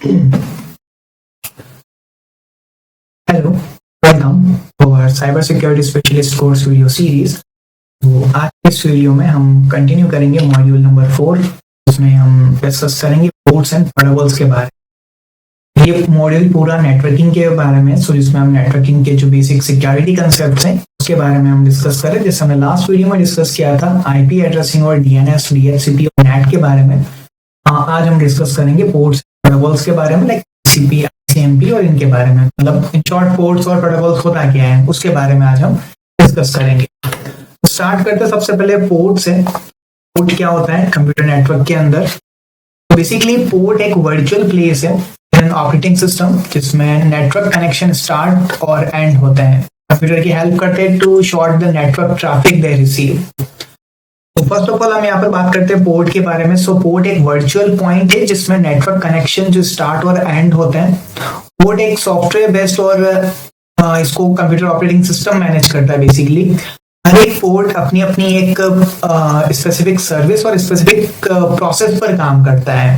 Hello, welcome to our cyber security specialist course video series. तो आज के इस वीडियो में हम कंटिन्यू करेंगे मॉड्यूल नंबर 4, जिसमें हम डिस्कस करेंगे पोर्ट्स एंड प्रोटोकॉल्स के बारे में। ये मॉड्यूल पूरा नेटवर्किंग के बारे में, सो जिसमें हम नेटवर्किंग के जो बेसिक सिक्योरिटी कंसेप्ट्स हैं उसके बारे में हम डिस्कस करें। जैसे हमने लास्ट वीडियो में डिस्कस किया था आईपी एड्रेसिंग और डीएनएस, डीएचसीपी और नेट के बारे में। आज हम डिस्कस करेंगे पोर्ट्स प्रोटोकॉल्स के बारे में, लाइक सीपी, आईसीएमपी और इनके बारे में, मतलब इन शॉर्ट पोर्ट्स और प्रोटोकॉल्स होता क्या है उसके बारे में आज हम डिस्कस करेंगे। तो स्टार्ट करते हैं, सबसे पहले पोर्ट्स है। पोर्ट क्या होता है कंप्यूटर नेटवर्क के अंदर? तो बेसिकली पोर्ट एक वर्चुअल प्लेस है इन ऑपरेटिंग सिस्टम जिसमें नेटवर्क कनेक्शन स्टार्ट और एंड होते हैं। कंप्यूटर की हेल्प करते हैं to sort the network traffic they receive. तो फर्स्ट ऑफ ऑल हम यहाँ पर बात करते हैं पोर्ट के बारे में। सो पोर्ट एक वर्चुअल पॉइंट है जिसमें नेटवर्क कनेक्शन जो स्टार्ट और एंड होते हैं। पोर्ट एक सॉफ्टवेयर बेस्ड और इसको कंप्यूटर ऑपरेटिंग सिस्टम मैनेज करता है। बेसिकली हर एक पोर्ट अपनी अपनी एक स्पेसिफिक सर्विस और स्पेसिफिक प्रोसेस पर काम करता है।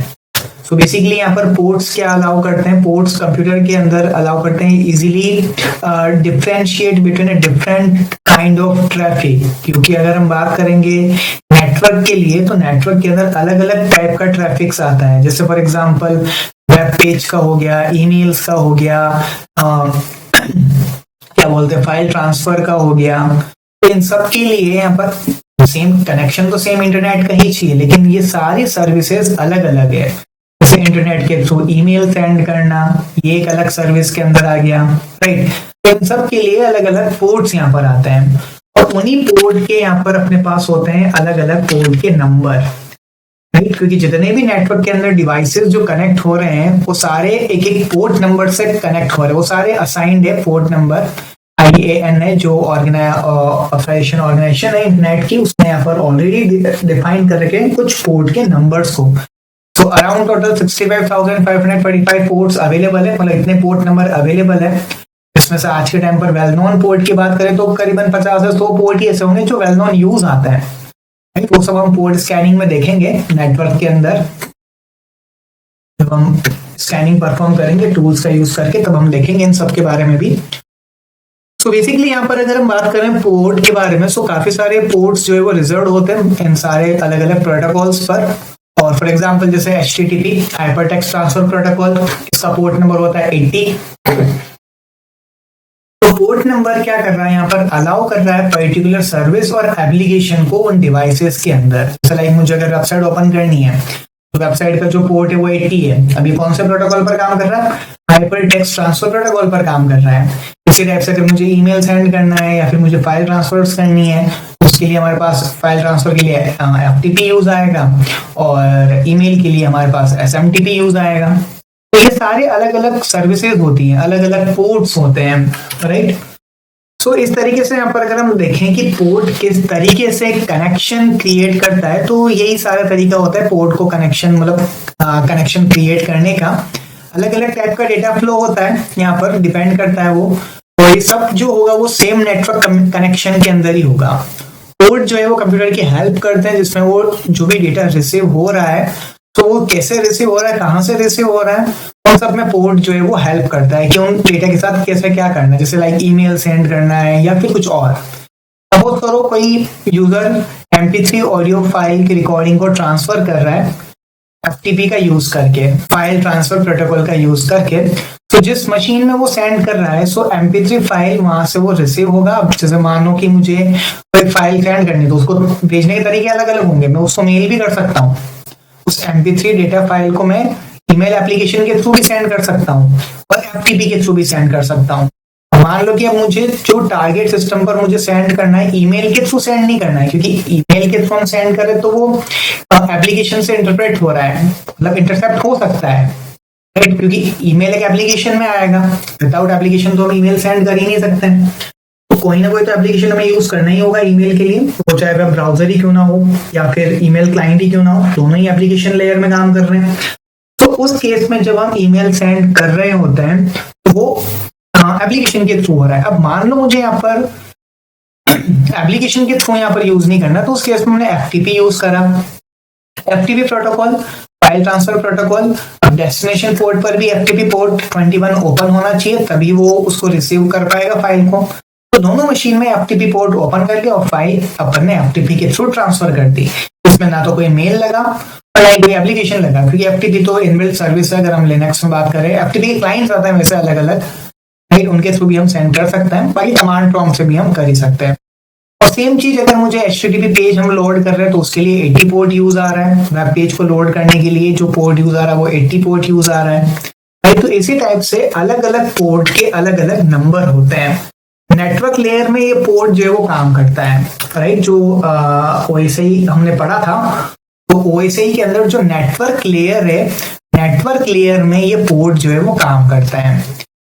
सो बेसिकली यहाँ पर पोर्ट्स क्या अलाउ करते हैं? पोर्ट्स कंप्यूटर के अंदर अलाउ करते हैं easily differentiate between a different kind of traffic. क्योंकि अगर हम बात करेंगे नेटवर्क के लिए, तो नेटवर्क के अंदर अलग अलग टाइप का ट्रैफिक आता है। जैसे फॉर एग्जांपल वेब पेज का हो गया, ईमेल्स का हो गया, क्या बोलते हैं, फाइल ट्रांसफर का हो गया। तो इन सब के लिए यहाँ पर सेम कनेक्शन तो सेम इंटरनेट का ही चाहिए, लेकिन ये सारी सर्विसेज अलग अलग है। जैसे इंटरनेट के थ्रू ईमेल सेंड करना, ये एक अलग सर्विस के अंदर आ गया, राइट। तो इन सब के लिए अलग अलग पोर्ट्स यहाँ पर आते हैं और उन्हीं पोर्ट के यहाँ पर अपने पास होते हैं अलग अलग पोर्ट के नंबर, राइट। क्योंकि जितने भी नेटवर्क के अंदर डिवाइसेस जो कनेक्ट हो रहे हैं वो सारे एक एक पोर्ट नंबर से कनेक्ट हो रहे हैं। वो सारे असाइंड है पोर्ट नंबर। IAN है जो ऑर्गेनाइजेशन है इंटरनेट की, उसने यहाँ पर ऑलरेडी डिफाइन कर रखे हैं कुछ पोर्ट के नंबर्स को। तो अराउंड टोटल 65,545 पोर्ट्स अवेलेबल है, मतलब इतने पोर्ट नंबर अवेलेबल है। इसमें से आज के टाइम पर वेल नोन पोर्ट की बात करें तो करीबन 50 से 100 पोर्ट ही ऐसे होंगे जो वेल नोन यूज आते हैं। वो सब हम पोर्ट स्कैनिंग में देखेंगे नेटवर्क के अंदर। जब हम स्कैनिंग परफॉर्म करेंगे टूल्स का यूज करके, तब हम देखेंगे इन सब के बारे में भी। सो बेसिकली यहाँ पर अगर हम बात करें पोर्ट के बारे में, सो काफी सारे पोर्ट्स जो है वो रिजर्व होते हैं इन सारे अलग अलग प्रोटोकॉल्स पर। और फॉर एग्जांपल जैसे HTTP हाइपरटेक्स्ट ट्रांसफर प्रोटोकॉल, इसका पोर्ट नंबर होता है 80। तो पोर्ट नंबर क्या कर रहा है यहाँ पर? अलाउ कर रहा है पर्टिकुलर सर्विस और एप्लीकेशन को उन डिवाइसेस के अंदर। जैसे लाइक मुझे अगर वेबसाइट ओपन करनी है तो वेबसाइट का जो पोर्ट है वो 80 है। अभी कौन से प्रोटोकॉल पर काम कर रहा है? हाइपरटेक्स्ट ट्रांसफर प्रोटोकॉल पर काम कर रहा है। इसी टाइप से अगर मुझे ईमेल सेंड करना है या फिर मुझे फाइल ट्रांसफर करनी है, उसके लिए हमारे पास फाइल ट्रांसफर के लिए FTP यूज आएगा और ईमेल के लिए हमारे पास SMTP यूज आएगा। तो ये सारे अलग अलग सर्विसेज होती हैं, अलग अलग पोर्ट्स होते हैं, राइट। सो इस तरीके से यहाँ पर अगर हम देखें कि पोर्ट किस तरीके से कनेक्शन क्रिएट करता है, तो यही सारा तरीका होता है पोर्ट को कनेक्शन, मतलब कनेक्शन क्रिएट करने का। अलग अलग टाइप का डेटा फ्लो होता है, यहाँ पर डिपेंड करता है वो। और ये सब जो होगा वो सेम नेटवर्क कनेक्शन के अंदर ही होगा। पोर्ट जो है वो कंप्यूटर की हेल्प करते हैं, जिसमें वो जो भी डेटा रिसीव हो रहा है, तो वो कैसे रिसीव हो रहा है, कहाँ से रिसीव हो रहा है, उन सब में पोर्ट जो है वो हेल्प करता है कि उन डेटा के साथ कैसे क्या करना है। जैसे लाइक ईमेल सेंड करना है या फिर कुछ और। सपोज करो कोई यूजर MP3 ऑडियो फाइल की रिकॉर्डिंग को ट्रांसफर कर रहा है FTP का यूज करके, फाइल ट्रांसफर प्रोटोकॉल का यूज करके। तो जिस मशीन में वो सेंड कर रहा है, सो MP3 फाइल वहां से वो रिसीव होगा। जैसे मानो कि मुझे कोई फाइल सेंड करनी है तो उसको भेजने के तरीके अलग अलग होंगे। मैं उसको मेल भी कर सकता हूँ, उस MP3 डेटा फाइल को मैं ईमेल एप्लीकेशन के थ्रू भी सेंड कर सकता हूँ और FTP के थ्रू भी सेंड कर सकता हूँ। मान लो कि अब मुझे जो टारगेट सिस्टम पर मुझे सेंड करना है, ईमेल के थ्रू सेंड नहीं करना है, क्योंकि ईमेल के थ्रू हम सेंड करें तो वो एप्लीकेशन से इंटरप्रेट हो रहा है, मतलब इंटरसेप्ट हो सकता है, राइट। क्योंकि ईमेल एक एप्लीकेशन में आएगा, विदाउट एप्लीकेशन तो हम ईमेल सेंड कर ही नहीं सकते हैं। तो कोई ना कोई तो एप्लीकेशन हमें यूज करना ही होगा ईमेल के लिए, तो चाहे वेब ब्राउजर ही क्यों ना हो या फिर ईमेल क्लाइंट ही क्यों ना हो, दोनों ही एप्लीकेशन लेयर में काम कर रहे हैं। तो उस केस में जब हम ईमेल सेंड कर रहे होते हैं तो वो एप्लीकेशन के थ्रू हो रहा है। अब मान लो मुझे यहाँ पर एप्लीकेशन के थ्रू यहाँ पर यूज नहीं करना, तो उस केस में हमने FTP यूज करा। FTP protocol file transfer protocol. अब डेस्टिनेशन पोर्ट पर भी एफटीपी पोर्ट 21 ओपन होना चाहिए, तभी वो उसको रिसीव कर पाएगा फाइल को। तो दोनों मशीन में एफटीपी पोर्ट ओपन करके और फाइल अपन ने एफटीपी के थ्रू ट्रांसफर कर दी। इसमें ना तो कोई मेल लगा और ना कोई एप्लीकेशन लगा, क्योंकि एफटीपी तो इनबिल्ट सर्विस है। अगर हम लिनक्स में बात करें, एफटीपी के क्लाइंट्स आते हैं वैसे अलग अलग, राइट, उनके थ्रू भी हम सेंड कर सकते हैं, बाकी कमांड प्रॉम्प्ट से भी हम कर ही सकते हैं। और सेम चीज अगर मुझे HTTP पेज हम लोड कर रहे हैं तो उसके लिए 80 पोर्ट यूज आ रहा है। वेब पेज को लोड करने के लिए जो पोर्ट यूज आ रहा है वो 80 पोर्ट यूज आ रहा है, राइट। तो इसी टाइप से अलग अलग पोर्ट के अलग अलग नंबर होते हैं। नेटवर्क लेयर में ये पोर्ट जो है वो काम करता है, राइट। जो OSI हमने पढ़ा था, तो OSI के अंदर जो नेटवर्क लेयर है, नेटवर्क लेयर में ये पोर्ट जो है वो काम करता है।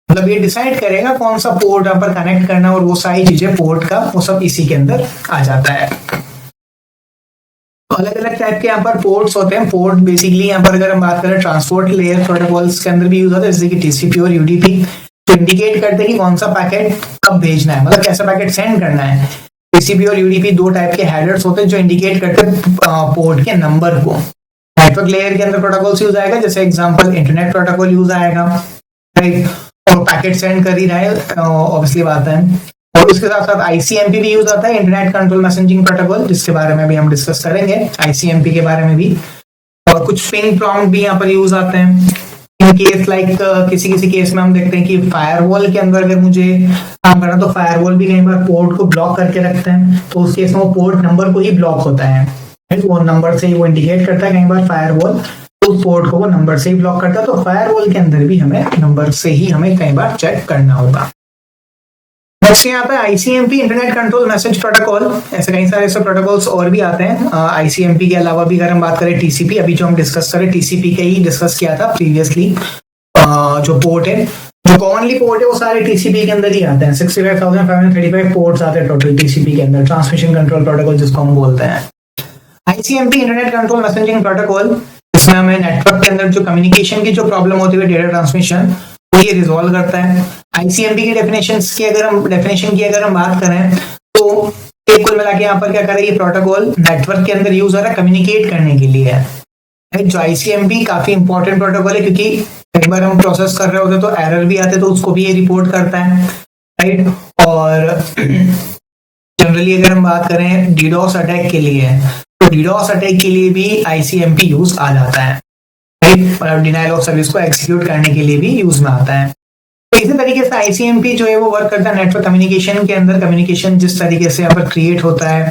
मतलब ये डिसाइड करेगा कौन सा पोर्ट यहाँ पर कनेक्ट करना, और वो सारी चीजें पोर्ट का वो सब इसी के अंदर आ जाता है। तो अलग अलग टाइप के यहाँ पर पोर्ट्स होते हैं। पोर्ट बेसिकली यहाँ पर अगर हम बात करें ट्रांसपोर्ट लेयर प्रोटोकॉल्स के अंदर भी यूज होता है, जैसे कि TCP और UDP, तो इंडिकेट करते हैं कि कौन सा पैकेट कब भेजना है, मतलब कैसा पैकेट सेंड करना है। TCP और UDP दो टाइप के हेडर्स होते हैं जो इंडिकेट करते हैं पोर्ट के नंबर को। नेटवर्क लेयर के अंदर प्रोटोकॉल्स यूज आएगा, जैसे एग्जांपल इंटरनेट प्रोटोकॉल यूज आएगा, राइट, और पैकेट सेंड कर ही रहा है, ऑब्वियसली बात है। और उसके साथ साथ ICMP भी यूज आता है, इंटरनेट कंट्रोल मैसेजिंग प्रोटोकॉल, जिसके बारे में भी हम डिस्कस करेंगे, ICMP के बारे में भी। और कुछ पिंग प्रॉम्प्ट भी यहाँ पर यूज आते हैं। इन केस लाइक किसी किसी केस में हम देखते हैं कि फायरवॉल के अंदर अगर मुझे काम करना, तो फायरवॉल भी कई बार पोर्ट को ब्लॉक करके रखते हैं, तो उस केस में वो पोर्ट नंबर को ही ब्लॉक होता है, वो नंबर से ही वो इंडिकेट करता है। कई बार फायरवॉल तो पोर्ट को वो नंबर से ही ब्लॉक करता है, तो फायरवॉल के अंदर भी हमें नंबर से ही हमें कई बार चेक करना होगा। नेक्स्ट यहाँ पे ICMP, internet control message protocol. ऐसे कई सारे ऐसे प्रोटोकॉल्स और भी आते हैं। ICMP के अलावा भी अगर हम बात करें TCP, अभी जो हम डिस्कस करें TCP का ही डिस्कस किया था प्रीवियसली। जो पोर्ट है, जो कॉमनली पोर्ट है, वो सारे TCP के अंदर ही आते हैं। 65,535 पोर्ट्स आते हैं टोटल TCP के अंदर, ट्रांसमिशन कंट्रोल प्रोटोकॉल जिसको हम बोलते हैं। ICMP, internet control messaging protocol, इसमें हमें नेटवर्क के अंदर जो कम्युनिकेशन की जो प्रॉब्लम होती है, डेटा ट्रांसमिशन, वो ये रिजॉल्व करता है। ICMP की डेफिनेशन की अगर हम बात करें, तो कुल मिला के यहाँ पर क्या करें, ये प्रोटोकॉल नेटवर्क के अंदर यूज हो रहा है कम्युनिकेट करने के लिए है। जो ICMP काफी इंपॉर्टेंट प्रोटोकॉल है, क्योंकि कई बार हम प्रोसेस कर रहे होते तो एरर भी आते, तो उसको भी ये रिपोर्ट करता है, राइट। और जनरली अगर हम बात करें DDoS अटैक के लिए, तो DDoS अटैक के लिए भी ICMP यूज आ जाता है, राइट। डिनायल ऑफ सर्विस को एग्जीक्यूट करने के लिए भी यूज में आता है। तो इसी तरीके से ICMP जो है वो वर्क करता है नेटवर्क कम्युनिकेशन के अंदर। कम्युनिकेशन जिस तरीके से यहाँ पर क्रिएट होता है,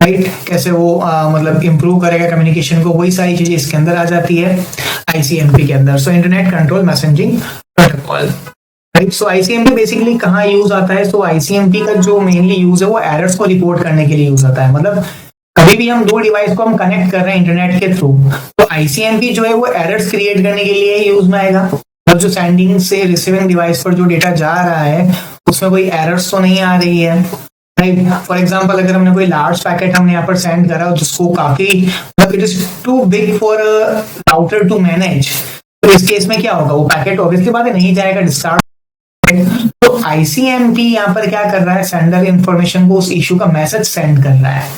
राइट, कैसे वो मतलब इंप्रूव करेगा कम्युनिकेशन को, वही सारी चीजें इसके अंदर आ जाती है ICMP के अंदर। So internet control messaging protocol, right. So ICMP basically कहाँ यूज आता है? सो ICMP का जो मेनली यूज है वो एरर्स को रिपोर्ट करने के लिए यूज आता है। मतलब कभी भी हम दो डिवाइस को हम कनेक्ट कर रहे हैं इंटरनेट के थ्रू, तो ICMP जो है वो एरर्स क्रिएट करने के लिए यूज में आएगा। मतलब जो सेंडिंग से रिसीविंग डिवाइस पर जो डेटा जा रहा है उसमें कोई एरर्स तो नहीं आ रही है, राइट। फॉर एग्जांपल अगर हमने कोई लार्ज पैकेट हमने यहाँ पर सेंड करा जिसको काफी मतलब it is too big for router to manage, तो इस केस में क्या होगा, वो पैकेट ऑब्वियसली बात है नहीं जाएगा, डिस्कार्ड। तो ICMP यहाँ पर क्या कर रहा है, सेंडर इंफॉर्मेशन को उस इश्यू का मैसेज सेंड कर रहा है,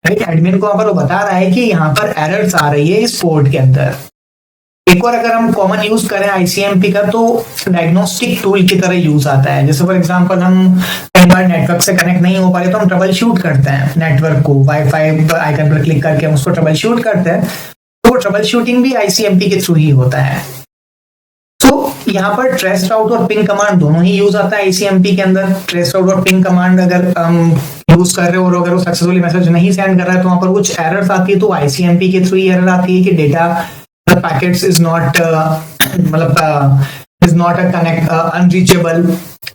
राइट। एडमिन को यहाँ पर वो बता रहा है कि यहाँ पर एरर्स आ रही है इस पोर्ट के अंदर। एक और अगर हम कॉमन यूज करें ICMP का, तो डायग्नोस्टिक टूल की तरह यूज आता है। जैसे फॉर एग्जांपल हम कई बार नेटवर्क से कनेक्ट नहीं हो पा रहे, तो हम ट्रबल शूट करते हैं नेटवर्क को, वाईफाई आइकन पर क्लिक करके हम उसको ट्रबल शूट करते हैं, तो ट्रबल शूटिंग भी ICMP के थ्रू ही होता है। तो यहाँ पर ट्रेस राउट और पिंग कमांड दोनों ही यूज आता है ICMP के अंदर। ट्रेस राउट और पिंग कमांड अगर हम यूज कर रहे हो और अगर वो सक्सेसफुली मैसेज नहीं सेंड कर रहा है, तो वहां पर कुछ एरर्स आती है, तो ICMP के थ्रू ही एरर आती है कि डेटा पैकेट्स इज नॉट मतलब is not a connect unreachable,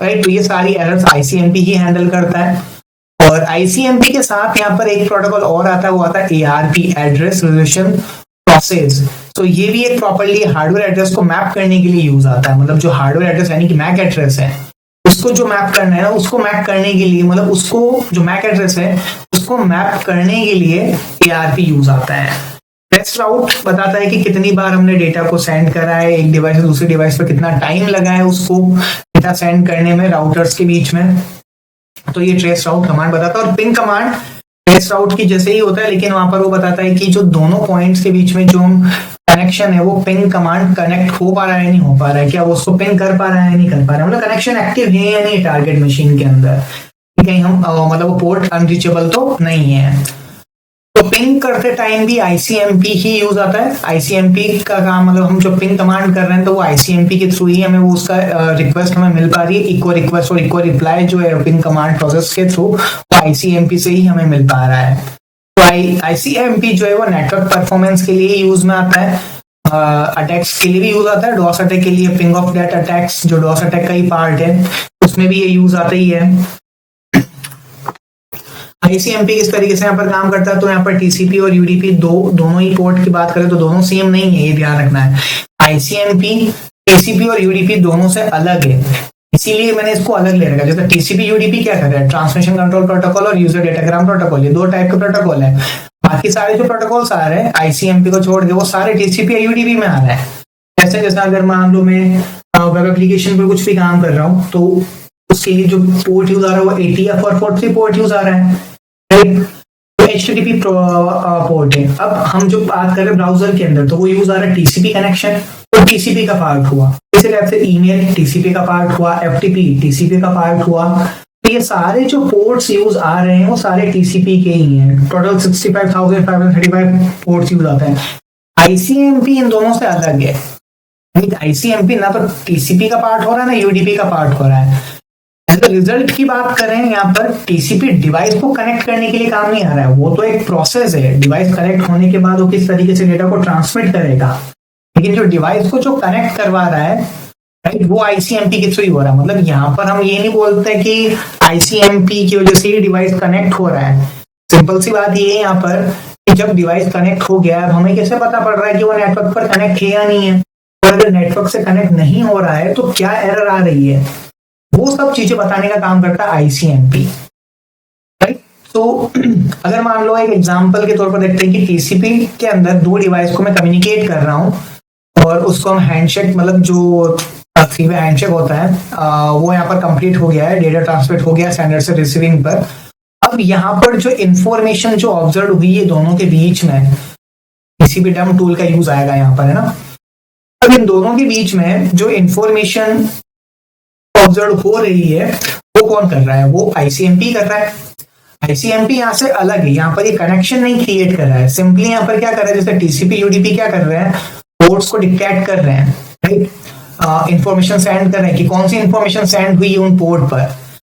right. तो ये सारी एरर्स ICMP ही हैंडल करता है। और ICMP के साथ यहाँ पर एक प्रोटोकॉल और आता है, वो आता है ARP, एड्रेस रिजोल्यूशन प्रोसेस। तो ये भी एक प्रॉपर्ली हार्डवेयर एड्रेस को मैप करने के लिए यूज आता है। मतलब जो हार्डवेयर एड्रेस यानी कि मैक एड्रेस है, उसको जो मैप करना है ना, उसको मैप करने के लिए, मतलब उसको जो मैक एड्रेस है उसको मैप करने के लिए ARP यूज आता है। टेस्ट राउट बताता है कि कितनी बार हमने डेटा को सेंड करा है, एक डिवाइस से दूसरे डिवाइस पर कितना टाइम लगा है उसको डेटा सेंड करने में राउटर्स के बीच में, तो ये ट्रेस राउट कमांड बताता है। और पिंग कमांड ट्रेस राउट की जैसे ही होता है, लेकिन वहां पर वो बताता है कि जो दोनों पॉइंट्स के बीच में जो हम कनेक्शन है वो पिंग कमांड कनेक्ट हो पा रहा है नहीं हो पा रहा है, क्या वो उसको पिंग कर पा रहा है नहीं कर पा रहा है, मतलब कनेक्शन एक्टिव है या नहीं टारगेट मशीन के अंदर, कहीं हम मतलब वो पोर्ट अनरीचेबल तो नहीं है। तो पिंग करते टाइम भी आईसीएमपी ही यूज आता है। आईसीएमपी का काम मतलब हम जो पिंग कमांड कर रहे हैं तो वो आईसीएमपी के थ्रू ही हमें वो उसका रिक्वेस्ट हमें मिल पा रही है। इको रिक्वेस्ट और इको रिप्लाई जो है पिंग कमांड प्रोसेस के थ्रू वो आईसीएमपी से ही हमें मिल पा रहा है। तो आईसीएमपी जो है वो नेटवर्क परफॉर्मेंस के लिए यूज में आता है, अटैक्स के लिए भी यूज आता है। डॉस अटैक के लिए पिंग ऑफ डेट अटैक्स जो डॉस अटैक का ही पार्ट है उसमें भी ये यूज आता ही है। आईसीएमपी किस तरीके से यहाँ पर काम करता है, तो यहाँ पर टीसीपी और यूडीपी दोनों ही पोर्ट की बात करें तो दोनों सेम नहीं है, ये ध्यान रखना है। आईसीएमपी टीसीपी और यूडीपी दोनों से अलग है, इसीलिए मैंने इसको अलग ले रखा। जैसे टीसीपी यूडीपी क्या कर रहा है, ट्रांसमिशन कंट्रोल प्रोटोकॉल और यूजर डेटाग्राम प्रोटोकॉल, ये दो टाइप के प्रोटोकॉल है। बाकी सारे जो प्रोटोकॉल्स आ रहे हैं आईसीएमपी को छोड़ के वो सारे टीसीपी या यूडीपी में आ रहे हैं। ऐसे जैसे अगर मान लो मैं वेब एप्लीकेशन पर कुछ भी काम कर रहा हूँ तो उसके लिए जो पोर्ट यूज आ रहा है वो ATF और 43 पोर्ट यूज आ रहा है, तो HTTP पोर्ट है। अब हम जो बात कर रहे हैं ब्राउजर के अंदर तो वो यूज आ रहा है TCP कनेक्शन, तो TCP का पार्ट हुआ। इसी तरह से ईमेल TCP का पार्ट हुआ, FTP TCP का पार्ट हुआ। तो ये सारे जो पोर्ट्स यूज आ रहे हैं वो सारे TCP के ही हैं। टोटल 65,535 पोर्ट्स यूज आते हैं। ICMP इन दोनों से अलग है। ICMP ना तो TCP का पार्ट हो रहा है ना UDP का पार्ट हो रहा है। रिजल्ट की बात करें यहाँ पर टीसीपी डिवाइस को कनेक्ट करने के लिए काम नहीं आ रहा है, वो तो एक प्रोसेस है। डिवाइस कनेक्ट होने के बाद वो किस तरीके से डेटा को ट्रांसमिट करेगा, लेकिन जो डिवाइस को जो कनेक्ट करवा रहा है राइट वो आईसीएमपी के थ्रू ही हो रहा है। मतलब यहाँ पर हम ये नहीं बोलते कि आईसीएमपी की वजह से ही डिवाइस कनेक्ट हो रहा है। सिंपल सी बात ये है यहाँ पर कि जब डिवाइस कनेक्ट हो गया अब हमें कैसे पता पड़ रहा है कि वो नेटवर्क पर कनेक्ट है या नहीं है, और अगर नेटवर्क से कनेक्ट नहीं हो रहा है तो क्या एरर आ रही है, वो सब चीजें बताने का काम करता है आईसीएमपी, राइट। तो अगर मान लो एक एग्जांपल के तौर पर देखते हैं कि टीसीपी के अंदर दो डिवाइस को मैं कम्युनिकेट कर रहा हूं और उसको हम हैंडशेक मतलब जो थ्री वे हैंडशेक होता है वो यहाँ पर कंप्लीट हो गया है, डेटा ट्रांसमिट हो गया सेंडर से रिसीविंग पर। अब यहाँ पर जो इंफॉर्मेशन जो ऑब्जर्व हुई है दोनों के बीच में टीसीपी डम टूल का यूज आएगा यहाँ पर, है ना। अब इन दोनों के बीच में जो इंफॉर्मेशन ऑब्जर्व हो रही है वो कौन कर रहा है, वो आईसीएमपी कर रहा है। आईसीएमपी यहाँ से अलग है, यहाँ पर ये कनेक्शन नहीं क्रिएट कर रहा है, सिंपली यहाँ पर क्या कर रहा है जैसे टीसीपी यूडीपी क्या कर रहे हैं पोर्ट्स को डिक्टेट कर रहे हैं, राइट। इंफॉर्मेशन सेंड कर रहे हैं कि कौन सी इंफॉर्मेशन सेंड हुई है उन पोर्ट पर।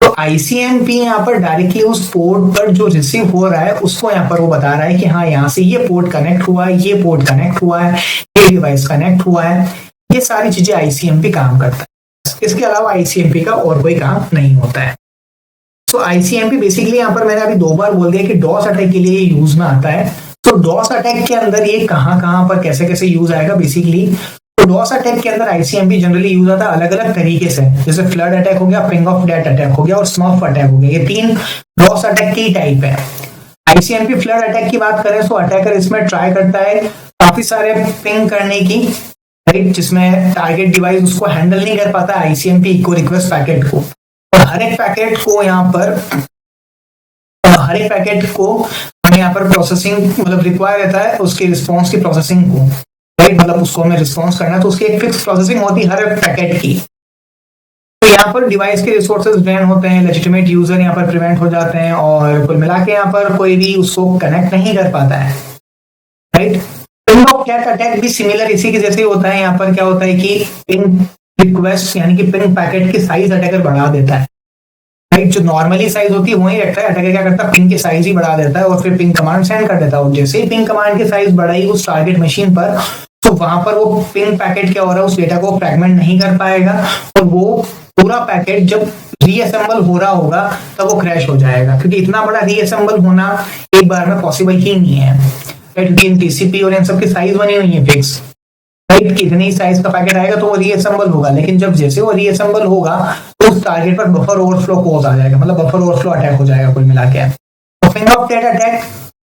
तो आईसीएमपी यहाँ पर डायरेक्टली उस पोर्ट पर जो रिसीव हो रहा है उसको यहाँ पर वो बता रहा है कि हाँ यहाँ से ये पोर्ट कनेक्ट हुआ है, ये पोर्ट कनेक्ट हुआ है, ये डिवाइस कनेक्ट हुआ है। ये सारी चीजें आईसीएमपी काम करता है, इसके अलावा आईसीएमपी का और कोई काम नहीं होता है। तो आईसीएमपी बेसिकली यहाँ पर मैंने अभी 2 बार बोल दिया कि डॉस अटैक के लिए यूज में आता है। तो डॉस अटैक के अंदर ये कहाँ पर कैसे कैसे यूज आएगा बेसिकली, तो डॉस अटैक के अंदर आईसीएमपी जनरली यूज आता है अलग अलग तरीके से, जैसे फ्लड अटैक हो गया, पिंग ऑफ डेट अटैक हो गया और स्मफ अटैक हो गया। ये 3 डॉस अटैक की टाइप है। आईसीएमपी फ्लड अटैक की बात करें तो अटैकर इसमें ट्राई करता है काफी सारे पिंग करने की, राइट, जिसमें टारगेट डिवाइस उसको हैंडल नहीं कर पाता आईसीएमपी इको रिक्वेस्ट पैकेट को, और हर एक पैकेट को हमें यहाँ पर प्रोसेसिंग मतलब रिक्वायर रहता है उसके रिस्पॉन्स की प्रोसेसिंग को, राइट। मतलब उसको हमें रिस्पॉन्स करना है तो उसकी एक फिक्स प्रोसेसिंग होती है हर एक पैकेट की। तो यहाँ पर डिवाइस के रिसोर्सेज ड्रेन होते हैं, लेजिटिमेट यूजर यहाँ पर प्रिवेंट हो जाते हैं और कुल मिला के यहाँ पर कोई भी उसको कनेक्ट नहीं कर पाता है, right. Ping of death attack भी सिमिलर इसी के जैसे होता है। यहाँ पर क्या होता है कि पिंग रिक्वेस्ट यानी कि पिंग पैकेट की साइज अटैकर बढ़ा देता है, राइट। जो नॉर्मली साइज होती है वही रखता है, अटैकर क्या करता है पिंग की साइज ही बढ़ा देता है और फिर पिंग कमांड सेंड कर देता है। और जैसे ही पिंग कमांड की साइज बढ़ाई उस टारगेट मशीन पर तो वहां पर वो पिंग पैकेट क्या हो रहा है उस डेटा को फ्रैगमेंट नहीं कर पाएगा और वो पूरा पैकेट जब रीअसेंबल हो रहा होगा तब वो क्रैश हो जाएगा, क्योंकि इतना बड़ा रीअसेंबल होना एक बार में पॉसिबल ही नहीं है, क्योंकि इन टीसीपी और इन सब की साइज बनी हुई है फिक्स, राइट। कितनी साइज का पैकेट आएगा तो वो रीअसेंबल होगा, लेकिन जब जैसे वो रीअसेंबल होगा तो उस टारगेट पर बफर ओवरफ्लो कोड आ जाएगा, मतलब बफर ओवरफ्लो अटैक हो जाएगा कुल मिला के। तो ping of death attack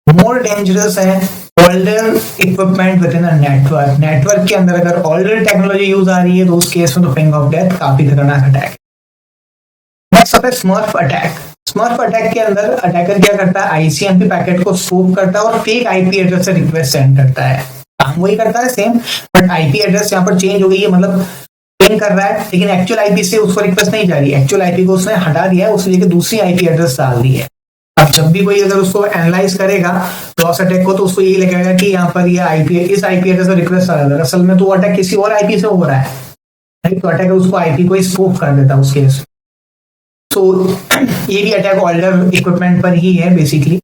more dangerous है older equipment within a network. Network के अंदर अगर ओल्डर टेक्नोलॉजी यूज आ रही है तो उस केस में तो पिंग ऑफ डेट काफी खतरनाक अटैक। नेक्स्ट है स्मर्फ अटैक। स्मर्फ अटैक के अंदर अटैकर क्या करता है आईसीएमपी पैकेट को स्पूफ करता है और फेक आईपी एड्रेस से रिक्वेस्ट सेंड करता है। काम वही करता है सेम, बट आईपी एड्रेस यहाँ पर चेंज हो गई है, मतलब पिंग कर रहा है, लेकिन एक्चुअल आईपी से उसको रिक्वेस्ट नहीं जा रही है, एक्चुअल आईपी को उसने हटा दिया है, उसने दूसरी आईपी एड्रेस डाल दी है। अब जब भी कोई अगर उसको एनालाइज करेगा क्रॉस अटैक को, तो उसको यही लगेगा कि यहाँ पर ये आईपी, इस आईपी एड्रेस से रिक्वेस्ट आ रहा है, असल में तो अटैक किसी और आईपी से हो रहा है, राइट? तो अटैकर उसको आईपी को स्पूफ कर देता है उस केस। तो ये भी अटैक ओल्डर इक्विपमेंट पर ही है बेसिकली।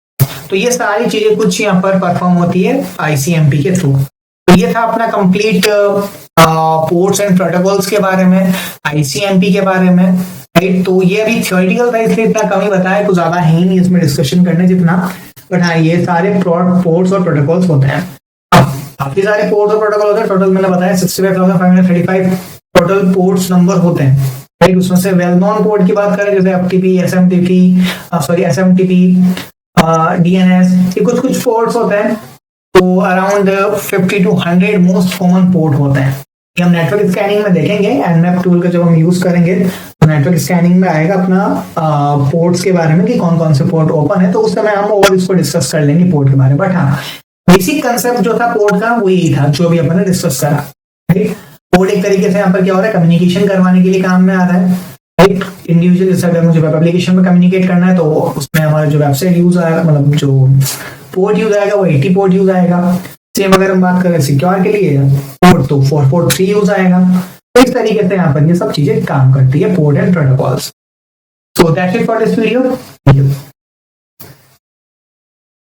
तो ये सारी चीजें कुछ यहाँ पर परफॉर्म होती है आईसीएमपी के थ्रू। तो ये था अपना कंप्लीट पोर्ट्स एंड प्रोटोकॉल्स के बारे में, आईसीएमपी के बारे में, राइट? तो ये अभी थियोरेटिकल था इसलिए इतना कम ही बताया, कुछ ज्यादा है ही नहीं इसमें डिस्कशन करने जितना, बट हाँ ये सारे पोर्ट्स और प्रोटोकॉल्स होते हैं। काफी सारे पोर्ट्स और प्रोटोकॉल होते हैं, टोटल मैंने बताया 65,535 टोटल पोर्ट्स नंबर होते हैं, राइट? उसमें से वेल नोन पोर्ट की बात करें जैसे एफटीपी, एसएमटीपी, डीएनएस, ये कुछ पोर्ट्स होते हैं। तो around 50 to 100 most common port होते हैं। ये हम नेटवर्क स्कैनिंग में देखेंगे, एनमैप टूल का जब हम यूज करेंगे तो नेटवर्क स्कैनिंग में आएगा अपना पोर्ट्स के बारे में कि कौन कौन से पोर्ट ओपन है, तो उस समय हम और इसको डिस्कस कर लेंगे पोर्ट के बारे में। बट हाँ बेसिक कंसेप्ट जो था पोर्ट का वो यही था जो अभी अपन ने डिस्कस करा, राइट? पोर्ट एक तरीके से यहाँ पर क्या हो रहा है, कम्युनिकेशन करवाने के लिए काम में आ रहा है, राइट? इंडिविजुअल जैसे अगर मुझे वेब एप्लीकेशन में कम्युनिकेट करना है तो उसमें हमारा जो वेबसाइट यूज आएगा, मतलब जो पोर्ट यूज आएगा वो 80 पोर्ट यूज आएगा। सेम अगर हम बात करें सिक्योर के लिए पोर्ट तो 443 यूज आएगा। तो इस तरीके से यहाँ पर ये सब चीजें काम करती है port and protocols. So that's it for this video.